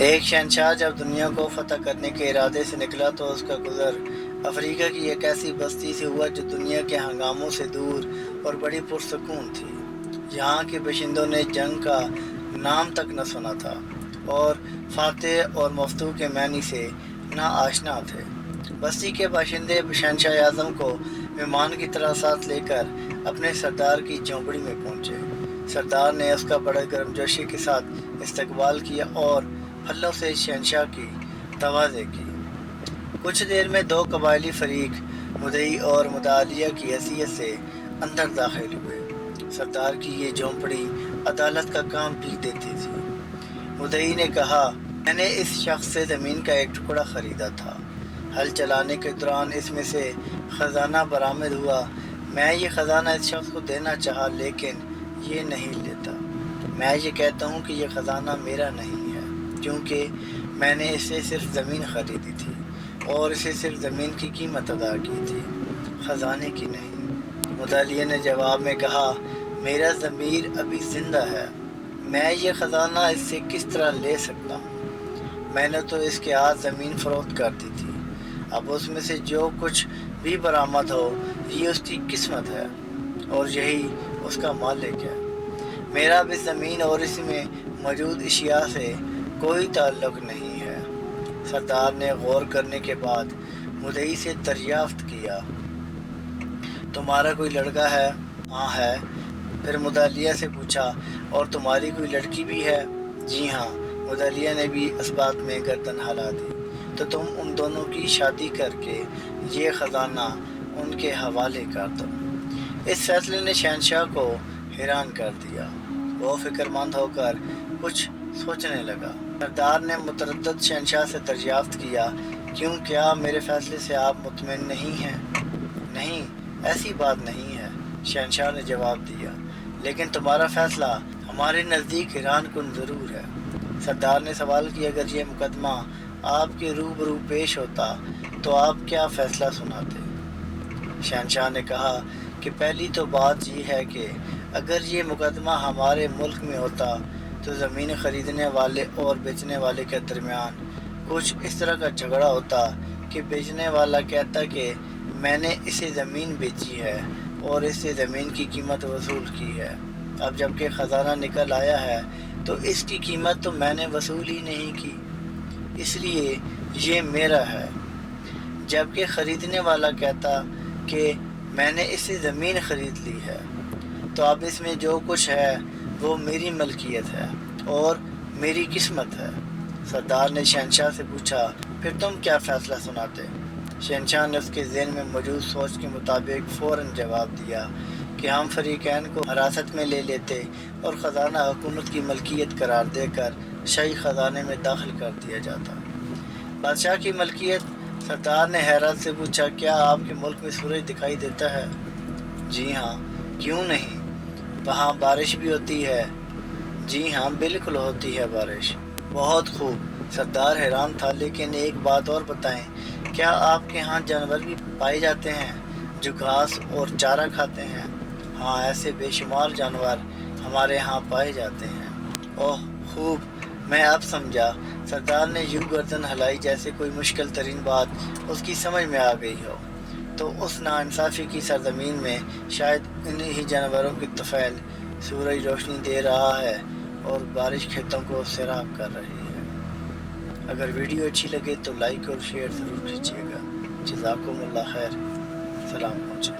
ایک شہنشاہ جب دنیا کو فتح کرنے کے ارادے سے نکلا تو اس کا گزر افریقہ کی ایک ایسی بستی سے ہوا جو دنیا کے ہنگاموں سے دور اور بڑی پرسکون تھی۔ یہاں کے باشندوں نے جنگ کا نام تک نہ سنا تھا اور فاتح اور مفتوح کے معنی سے نا آشنا تھے۔ بستی کے باشندے شہنشاہ اعظم کو مہمان کی طرح ساتھ لے کر اپنے سردار کی جھونپڑی میں پہنچے۔ سردار نے اس کا بڑے گرمجوشی کے ساتھ استقبال کیا اور پھلوں سے شہنشاہ کی تواضع کی۔ کچھ دیر میں دو قبائلی فریق مدعی اور مدعیہ کی حیثیت سے اندر داخل ہوئے۔ سردار کی یہ جھونپڑی عدالت کا کام بھی دیتی تھی۔ مدعی نے کہا، میں نے اس شخص سے زمین کا ایک ٹکڑا خریدا تھا۔ ہل چلانے کے دوران اس میں سے خزانہ برآمد ہوا۔ میں یہ خزانہ اس شخص کو دینا چاہا لیکن یہ نہیں لیتا۔ میں یہ کہتا ہوں کہ یہ خزانہ میرا نہیں ہے کیونکہ میں نے اس سے صرف زمین خریدی تھی اور اسے صرف زمین کی قیمت ادا کی تھی، خزانے کی نہیں۔ مدعی نے جواب میں کہا، میرا ضمیر ابھی زندہ ہے، میں یہ خزانہ اس سے کس طرح لے سکتا ہوں؟ میں نے تو اس کے ہاتھ زمین فروخت کر دی تھی، اب اس میں سے جو کچھ بھی برآمد ہو یہ اس کی قسمت ہے اور یہی اس کا مالک ہے۔ میرا اب اس زمین اور اس میں موجود اشیاء سے کوئی تعلق نہیں ہے۔ سردار نے غور کرنے کے بعد مدعی سے دریافت کیا، تمہارا کوئی لڑکا ہے؟ ہاں ہے۔ پھر مدعیہ سے پوچھا، اور تمہاری کوئی لڑکی بھی ہے؟ جی ہاں۔ مدعیہ نے بھی اس بات میں گردن ہلا دی۔ تو تم ان دونوں کی شادی کر کے یہ خزانہ ان کے حوالے کر دو۔ اس فیصلے نے شہنشاہ کو حیران کر دیا۔ وہ فکر مند ہو کر کچھ سوچنے لگا۔ سردار نے متردد شہنشاہ سے دریافت کیا، کیوں، کیا میرے فیصلے سے آپ مطمئن نہیں ہیں؟ نہیں، ایسی بات نہیں ہے، شہنشاہ نے جواب دیا، لیکن تمہارا فیصلہ ہمارے نزدیک حیران کن ضرور ہے۔ سردار نے سوال کیا، اگر یہ مقدمہ آپ کے روبرو پیش ہوتا تو آپ کیا فیصلہ سناتے؟ شہنشاہ نے کہا کہ پہلی تو بات یہ ہے کہ اگر یہ مقدمہ ہمارے ملک میں ہوتا تو زمین خریدنے والے اور بیچنے والے کے درمیان کچھ اس طرح کا جھگڑا ہوتا کہ بیچنے والا کہتا کہ میں نے اسے زمین بیچی ہے اور اس سے زمین کی قیمت وصول کی ہے، اب جب کہ خزانہ نکل آیا ہے تو اس کی قیمت تو میں نے وصول ہی نہیں کی، اس لیے یہ میرا ہے۔ جبکہ خریدنے والا کہتا کہ میں نے اس سے زمین خرید لی ہے، تو اب اس میں جو کچھ ہے وہ میری ملکیت ہے اور میری قسمت ہے۔ سردار نے شہنشاہ سے پوچھا، پھر تم کیا فیصلہ سناتے؟ شہنشاہ نے اس کے ذہن میں موجود سوچ کے مطابق فوراً جواب دیا کہ ہم فریقین کو حراست میں لے لیتے اور خزانہ حکومت کی ملکیت قرار دے کر شاہی خزانے میں داخل کر دیا جاتا۔ بادشاہ کی ملکیت؟ سردار نے حیرت سے پوچھا، کیا آپ کے ملک میں سورج دکھائی دیتا ہے؟ جی ہاں۔ کیوں نہیں؟ وہاں بارش بھی ہوتی ہے؟ جی ہاں، بالکل ہوتی ہے بارش۔ بہت خوب۔ سردار حیران تھا، لیکن ایک بات اور بتائیں، کیا آپ کے ہاں جانور بھی پائے جاتے ہیں جو گھاس اور چارہ کھاتے ہیں؟ ہاں، ایسے بے شمار جانور ہمارے ہاں پائے جاتے ہیں۔ اوہ خوب، میں اب سمجھا۔ سردار نے یوں گردن ہلائی جیسے کوئی مشکل ترین بات اس کی سمجھ میں آ گئی ہو۔ تو اس ناانصافی کی سرزمین میں شاید انہی ہی جانوروں کی طفیل سورج روشنی دے رہا ہے اور بارش کھیتوں کو سیراب کر رہی ہے۔ اگر ویڈیو اچھی لگے تو لائک اور شیئر ضرور کیجیے گا۔ جزاکم اللہ خیر۔ سلام پہنچے۔